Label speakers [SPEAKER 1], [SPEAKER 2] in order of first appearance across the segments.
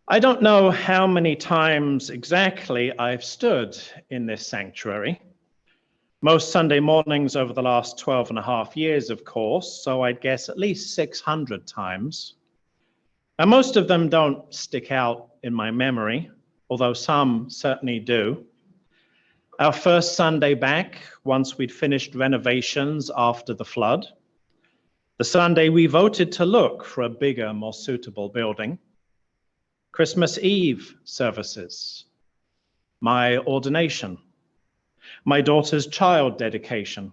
[SPEAKER 1] I don't know how many times exactly I've stood in this sanctuary. Most Sunday mornings over the last 12 and a half years, of course, so I'd guess at least 600 times. And most of them don't stick out in my memory, although some certainly do. Our first Sunday back, once we'd finished renovations after the flood. The Sunday we voted to look for a bigger, more suitable building. Christmas Eve services. My ordination. My daughter's child dedication.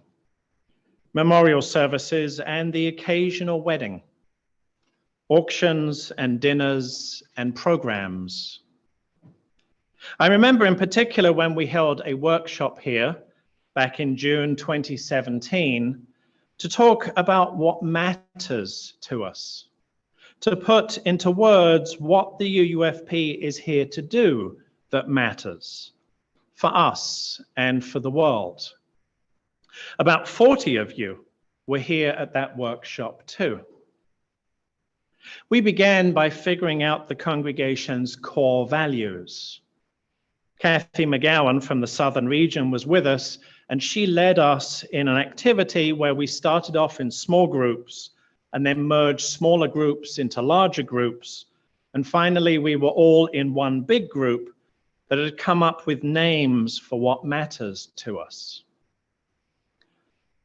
[SPEAKER 1] Memorial services and the occasional wedding. Auctions and dinners and programs. I remember in particular when we held a workshop here back in June 2017 to talk about what matters to us, to put into words what the UUFP is here to do that matters for us and for the world. About 40 of you were here at that workshop too. We began by figuring out the congregation's core values. Kathy McGowan from the Southern region was with us, and she led us in an activity where we started off in small groups and then merged smaller groups into larger groups. And finally, we were all in one big group that had come up with names for what matters to us.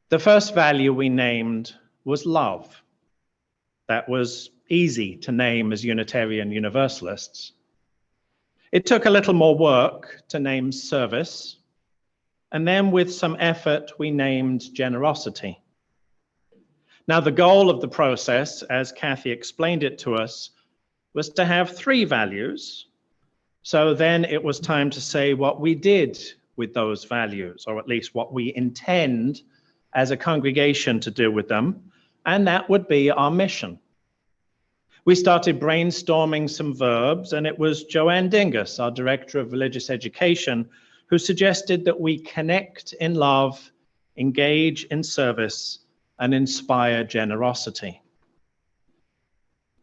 [SPEAKER 1] The first value we named was love. That was easy to name as Unitarian Universalists. It took a little more work to name service, and then with some effort, we named generosity. Now, the goal of the process, as Kathy explained it to us, was to have 3 values. So then it was time to say what we did with those values, or at least what we intend as a congregation to do with them, and that would be our mission. We started brainstorming some verbs, and it was Joanne Dingus, our Director of Religious Education, who suggested that we connect in love, engage in service, and inspire generosity.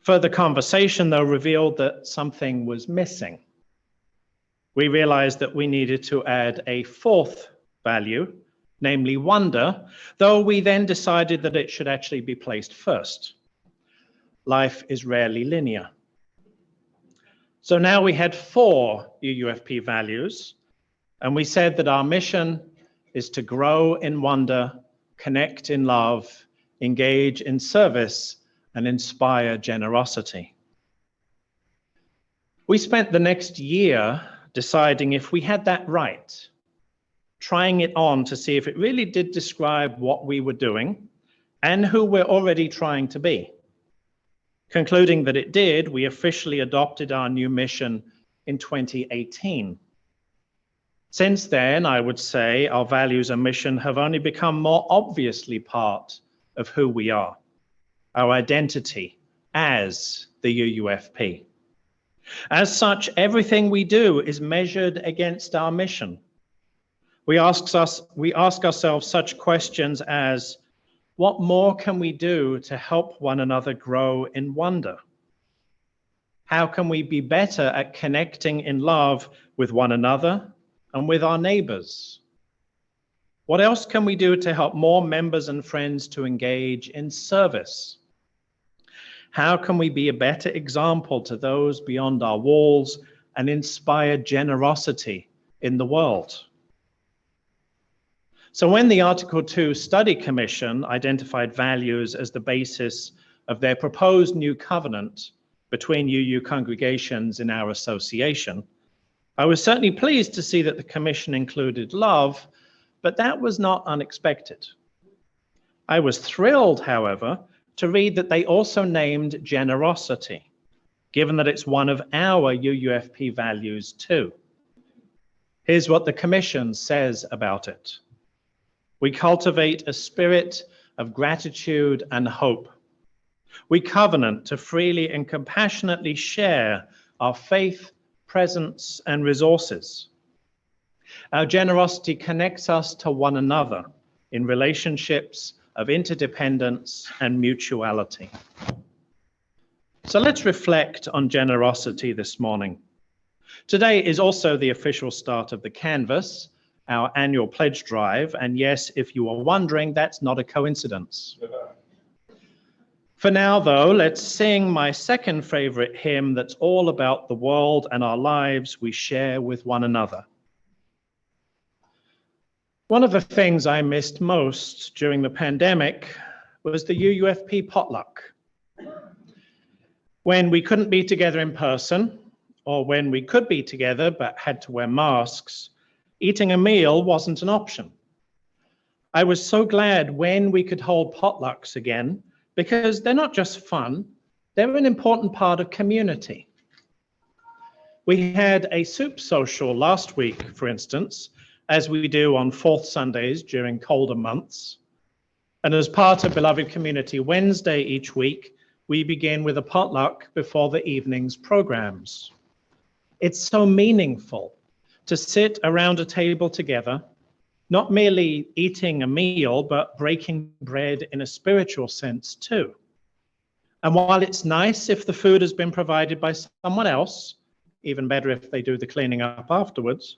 [SPEAKER 1] Further conversation, though, revealed that something was missing. We realized that we needed to add a 4th value, namely wonder, though we then decided that it should actually be placed first. Life is rarely linear. So now we had 4 UUFP values, and we said that our mission is to grow in wonder, connect in love, engage in service, and inspire generosity. We spent the next year deciding if we had that right, trying it on to see if it really did describe what we were doing and who we're already trying to be. Concluding that it did, we officially adopted our new mission in 2018. Since then, I would say our values and mission have only become more obviously part of who we are, our identity as the UUFP. As such, everything we do is measured against our mission. We ask ourselves such questions as, what more can we do to help one another grow in wonder? How can we be better at connecting in love with one another and with our neighbors? What else can we do to help more members and friends to engage in service? How can we be a better example to those beyond our walls and inspire generosity in the world? So when the Article 2 Study Commission identified values as the basis of their proposed new covenant between UU congregations in our association, I was certainly pleased to see that the commission included love, but that was not unexpected. I was thrilled, however, to read that they also named generosity, given that it's one of our UUFP values too. Here's what the commission says about it. We cultivate a spirit of gratitude and hope. We covenant to freely and compassionately share our faith, presence, and resources. Our generosity connects us to one another in relationships of interdependence and mutuality. So let's reflect on generosity this morning. Today is also the official start of the Canvas, our annual pledge drive. And yes, if you are wondering, that's not a coincidence. For now, though, let's sing my second favorite hymn that's all about the world and our lives we share with one another. One of the things I missed most during the pandemic was the UUFP potluck. When we couldn't be together in person, or when we could be together but had to wear masks, eating a meal wasn't an option. I was so glad when we could hold potlucks again, because they're not just fun, they're an important part of community. We had a soup social last week, for instance, as we do on fourth Sundays during colder months. And as part of Beloved Community Wednesday each week, we begin with a potluck before the evening's programs. It's so meaningful to sit around a table together, not merely eating a meal, but breaking bread in a spiritual sense too. And while it's nice if the food has been provided by someone else, even better if they do the cleaning up afterwards,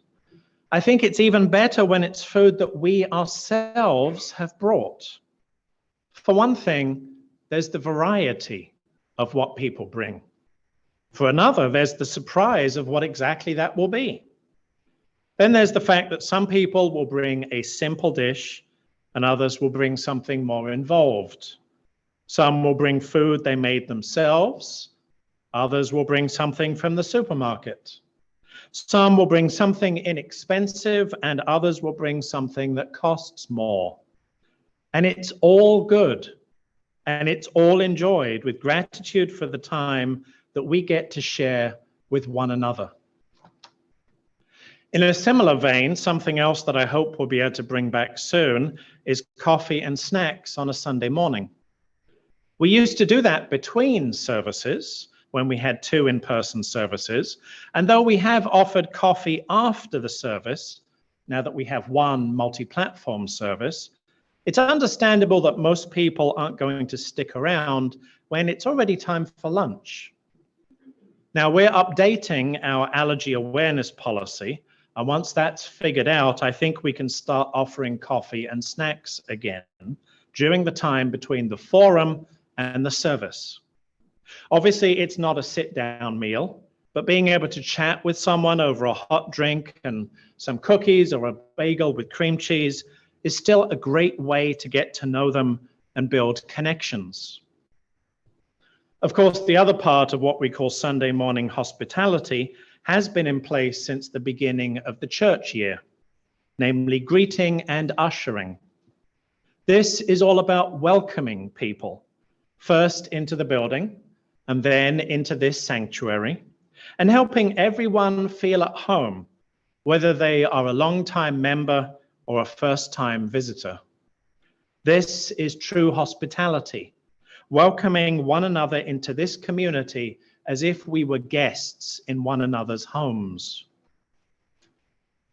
[SPEAKER 1] I think it's even better when it's food that we ourselves have brought. For one thing, there's the variety of what people bring. For another, there's the surprise of what exactly that will be. Then there's the fact that some people will bring a simple dish and others will bring something more involved. Some will bring food they made themselves. Others will bring something from the supermarket. Some will bring something inexpensive and others will bring something that costs more. And it's all good and it's all enjoyed with gratitude for the time that we get to share with one another. In a similar vein, something else that I hope we'll be able to bring back soon is coffee and snacks on a Sunday morning. We used to do that between services when we had 2 in-person services. And though we have offered coffee after the service, now that we have one multi-platform service, it's understandable that most people aren't going to stick around when it's already time for lunch. Now, we're updating our allergy awareness policy. And once that's figured out, I think we can start offering coffee and snacks again during the time between the forum and the service. Obviously, it's not a sit-down meal, but being able to chat with someone over a hot drink and some cookies or a bagel with cream cheese is still a great way to get to know them and build connections. Of course, the other part of what we call Sunday morning hospitality has been in place since the beginning of the church year, namely greeting and ushering. This is all about welcoming people, first into the building and then into this sanctuary, and helping everyone feel at home, whether they are a long-time member or a first-time visitor. This is true hospitality, welcoming one another into this community as if we were guests in one another's homes.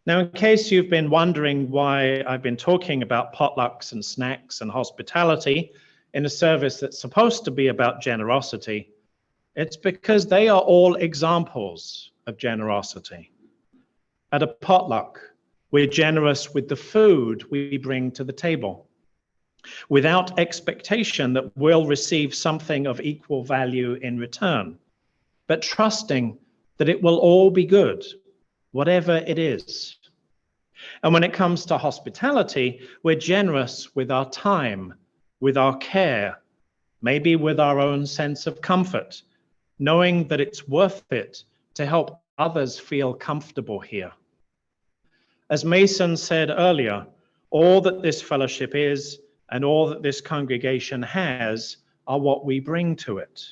[SPEAKER 1] Now, in case you've been wondering why I've been talking about potlucks and snacks and hospitality in a service that's supposed to be about generosity, it's because they are all examples of generosity. At a potluck, we're generous with the food we bring to the table, without expectation that we'll receive something of equal value in return, but trusting that it will all be good, whatever it is. And when it comes to hospitality, we're generous with our time, with our care, maybe with our own sense of comfort, knowing that it's worth it to help others feel comfortable here. As Mason said earlier, all that this fellowship is and all that this congregation has are what we bring to it.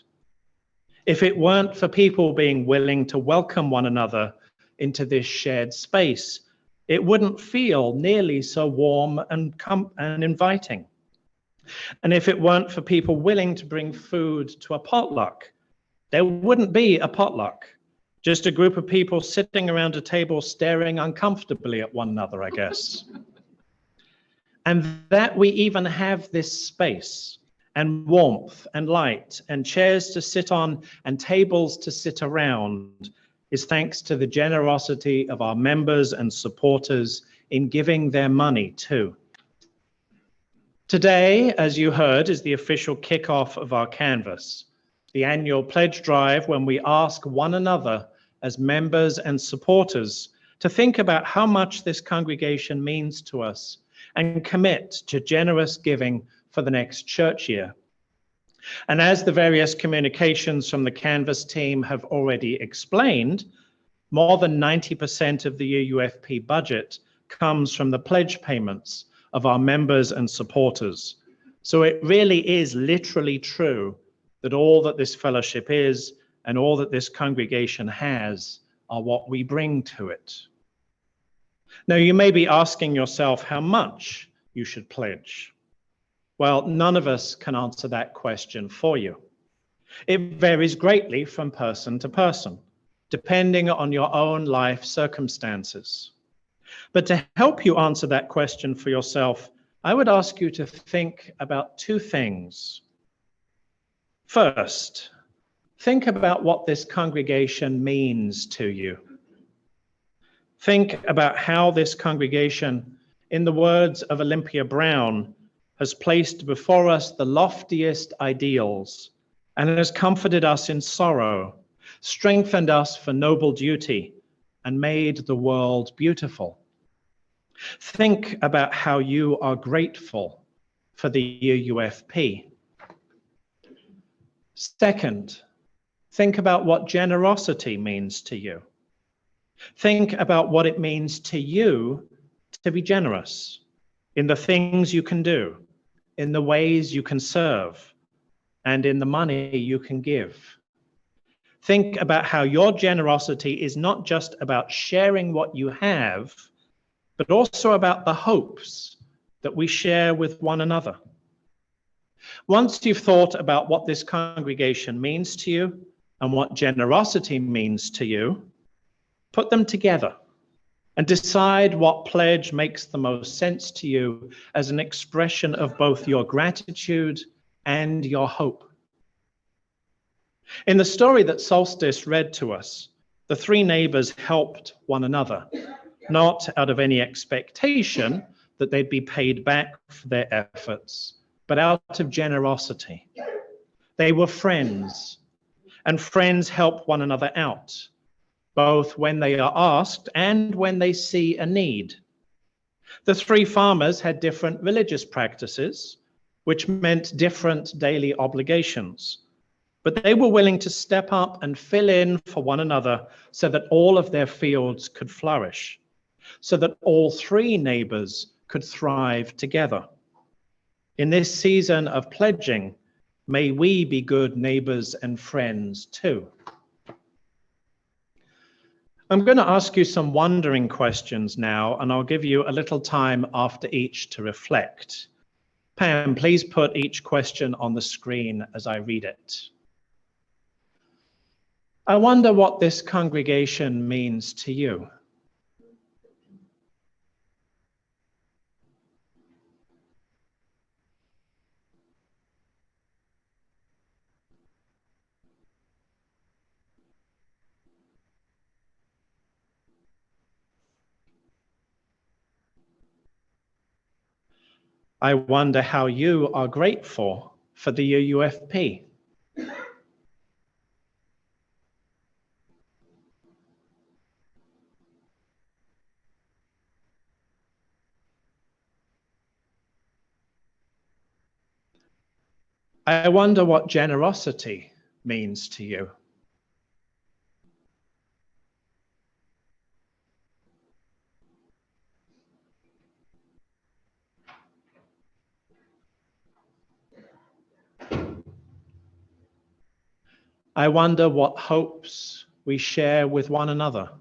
[SPEAKER 1] If it weren't for people being willing to welcome one another into this shared space, it wouldn't feel nearly so warm and inviting. And if it weren't for people willing to bring food to a potluck, there wouldn't be a potluck, just a group of people sitting around a table staring uncomfortably at one another, I guess. And that we even have this space and warmth and light and chairs to sit on and tables to sit around is thanks to the generosity of our members and supporters in giving their money too. Today, as you heard, is the official kickoff of our canvas, the annual pledge drive when we ask one another as members and supporters to think about how much this congregation means to us and commit to generous giving for the next church year. And as the various communications from the Canvas team have already explained, more than 90% of the UUFP budget comes from the pledge payments of our members and supporters. So it really is literally true that all that this fellowship is and all that this congregation has are what we bring to it. Now, you may be asking yourself how much you should pledge. Well, none of us can answer that question for you. It varies greatly from person to person, depending on your own life circumstances. But to help you answer that question for yourself, I would ask you to think about two things. First, think about what this congregation means to you. Think about how this congregation, in the words of Olympia Brown, has placed before us the loftiest ideals and has comforted us in sorrow, strengthened us for noble duty, and made the world beautiful. Think about how you are grateful for the UUFP. Second, think about what generosity means to you. Think about what it means to you to be generous in the things you can do, in the ways you can serve, and in the money you can give. Think about how your generosity is not just about sharing what you have, but also about the hopes that we share with one another. Once you've thought about what this congregation means to you and what generosity means to you, put them together and decide what pledge makes the most sense to you as an expression of both your gratitude and your hope. In the story that Solstice read to us, the three neighbors helped one another, not out of any expectation that they'd be paid back for their efforts, but out of generosity. They were friends, and friends help one another out, both when they are asked and when they see a need. The three farmers had different religious practices, which meant different daily obligations, but they were willing to step up and fill in for one another so that all of their fields could flourish, so that all three neighbors could thrive together. In this season of pledging, may we be good neighbors and friends too. I'm going to ask you some wondering questions now, and I'll give you a little time after each to reflect. Pam, please put each question on the screen as I read it. I wonder what this congregation means to you. I wonder how you are grateful for the UUFP. I wonder what generosity means to you. I wonder what hopes we share with one another.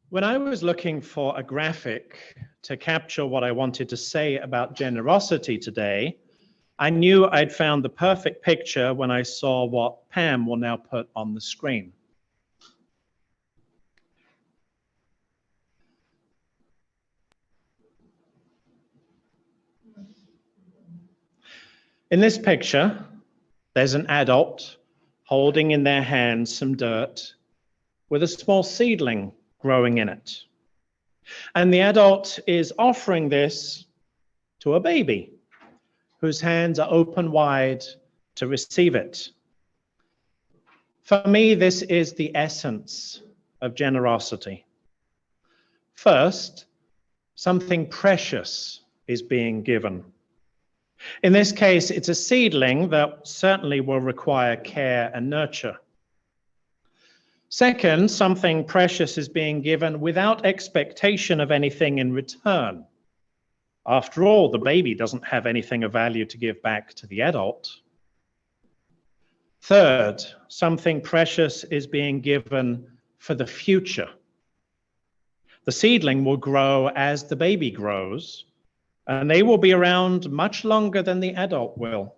[SPEAKER 1] When I was looking for a graphic to capture what I wanted to say about generosity today, I knew I'd found the perfect picture when I saw what Pam will now put on the screen. In this picture, there's an adult holding in their hands some dirt with a small seedling growing in it. And the adult is offering this to a baby whose hands are open wide to receive it. For me, this is the essence of generosity. First, something precious is being given. In this case, it's a seedling that certainly will require care and nurture. Second, something precious is being given without expectation of anything in return. After all, the baby doesn't have anything of value to give back to the adult. Third, something precious is being given for the future. The seedling will grow as the baby grows, and they will be around much longer than the adult will.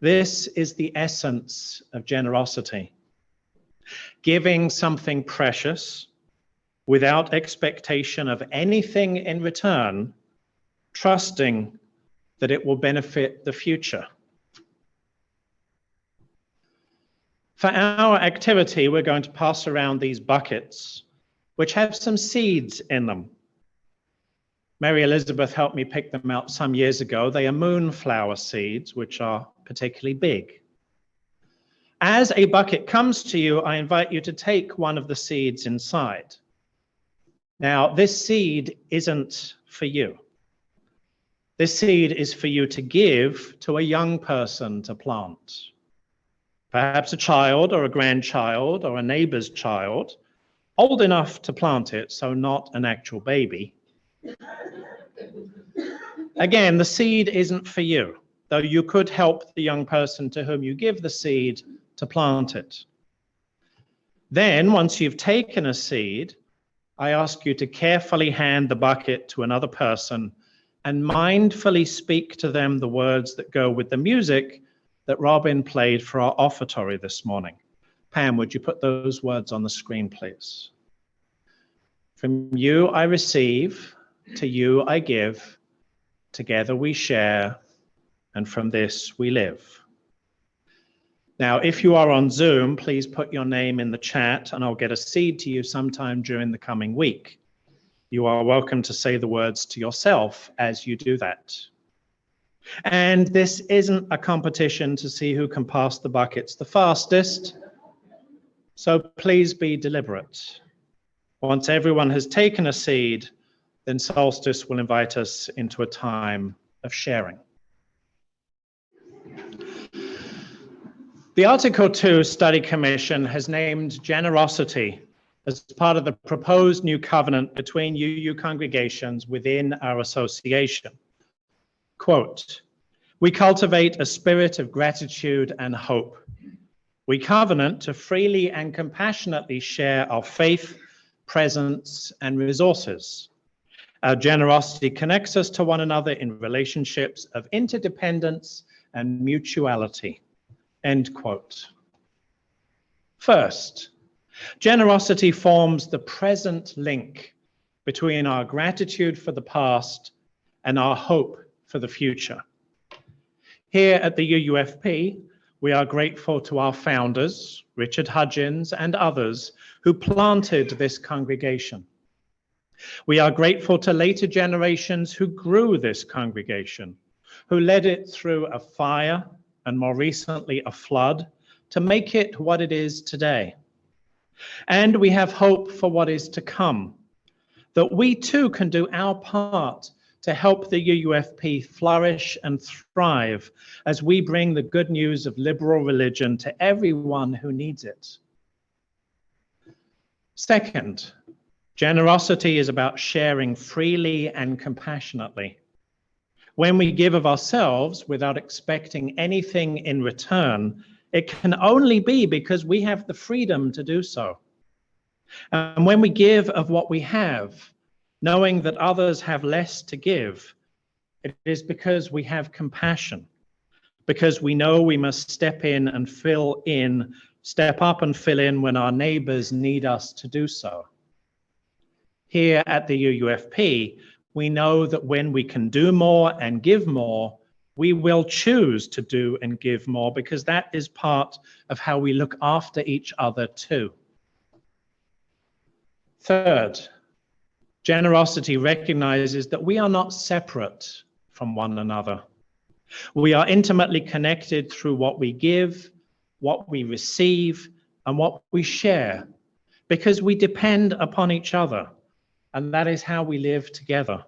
[SPEAKER 1] This is the essence of generosity. Giving something precious without expectation of anything in return, trusting that it will benefit the future. For our activity, we're going to pass around these buckets, which have some seeds in them. Mary Elizabeth helped me pick them out some years ago. They are moonflower seeds, which are particularly big. As a bucket comes to you, I invite you to take one of the seeds inside. Now, this seed isn't for you. This seed is for you to give to a young person to plant. Perhaps a child or a grandchild or a neighbor's child, old enough to plant it, so not an actual baby. Again, the seed isn't for you, though you could help the young person to whom you give the seed to plant it. Then, once you've taken a seed, I ask you to carefully hand the bucket to another person and mindfully speak to them the words that go with the music that Robin played for our offertory this morning. Pam, would you put those words on the screen, please? From you I receive, to you I give, together we share, and from this we live. Now, if you are on Zoom, please put your name in the chat and I'll get a seed to you sometime during the coming week. You are welcome to say the words to yourself as you do that. And this isn't a competition to see who can pass the buckets the fastest, so please be deliberate. Once everyone has taken a seed, then Solstice will invite us into a time of sharing. The Article 2 Study Commission has named generosity as part of the proposed new covenant between UU congregations within our association. Quote, "We cultivate a spirit of gratitude and hope. We covenant to freely and compassionately share our faith, presence, and resources. Our generosity connects us to one another in relationships of interdependence and mutuality." End quote. First, generosity forms the present link between our gratitude for the past and our hope for the future. Here at the UUFP, we are grateful to our founders, Richard Hudgins and others, who planted this congregation. We are grateful to later generations who grew this congregation, who led it through a fire and more recently a flood to make it what it is today. And we have hope for what is to come, that we too can do our part to help the UUFP flourish and thrive as we bring the good news of liberal religion to everyone who needs it. Second, generosity is about sharing freely and compassionately. When we give of ourselves without expecting anything in return, it can only be because we have the freedom to do so. And when we give of what we have, knowing that others have less to give, It is because we have compassion, because we know we must step up and fill in when our neighbors need us to do so. Here at the UUFP, we know that when we can do more and give more, we will choose to do and give more, because that is part of how we look after each other too. Third, generosity recognizes that we are not separate from one another. We are intimately connected through what we give, what we receive, and what we share, because we depend upon each other, and that is how we live together.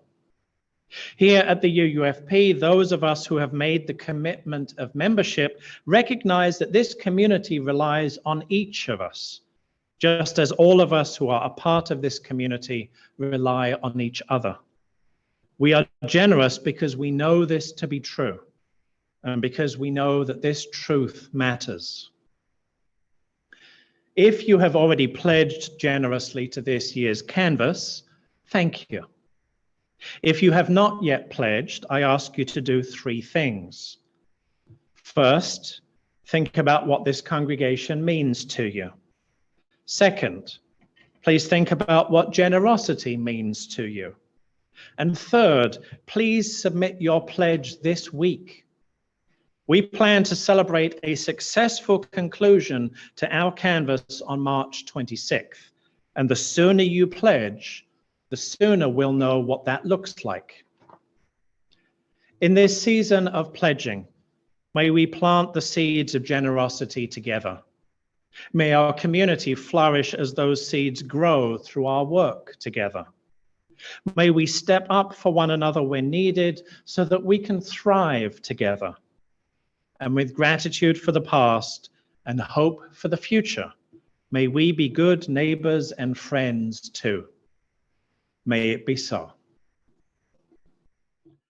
[SPEAKER 1] Here at the UUFP, those of us who have made the commitment of membership recognize that this community relies on each of us, just as all of us who are a part of this community rely on each other. We are generous because we know this to be true, and because we know that this truth matters. If you have already pledged generously to this year's canvas, thank you. If you have not yet pledged, I ask you to do three things. First, think about what this congregation means to you. Second, please think about what generosity means to you. And third, please submit your pledge this week. We plan to celebrate a successful conclusion to our canvas on March 26th. And the sooner you pledge, the sooner we'll know what that looks like. In this season of pledging, may we plant the seeds of generosity together. May our community flourish as those seeds grow through our work together. May we step up for one another when needed so that we can thrive together. And with gratitude for the past and hope for the future, may we be good neighbors and friends too. May it be so.